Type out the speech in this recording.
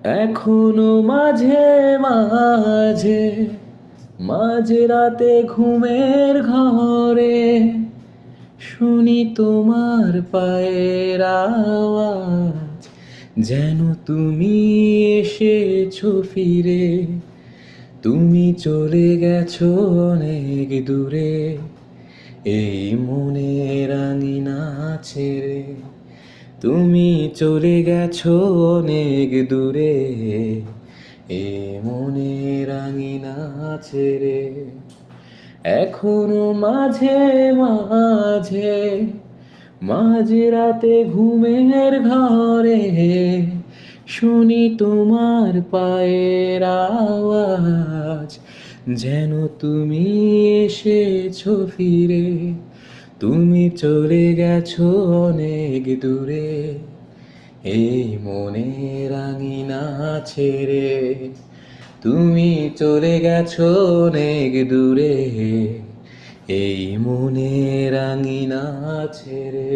এখনো মাঝে মাঝে মাঝ রাতে ঘুমের ঘরে শুনি তোমার পায়ের আওয়াজ, যেন তুমি এসেছো ফিরে। তুমি চলে গেছো অনেক দূরে, এই মনের আঙিনা ছেড়ে। তুমি চলে গেছো অনেক দূরে, এই মনের আঙিনা ছেড়ে। এখনো মাঝে মাঝে মাঝ রাতে ঘুমের ঘরে শুনি তোমার পায়ের আওয়াজ, যেন তুমি এসেছো ফিরে। তুমি চলে গেছো অনেক দূরে, এই মনের আঙিনা ছেড়ে। তুমি চলে গেছো অনেক দূরে, এই মনের আঙিনা ছেড়ে।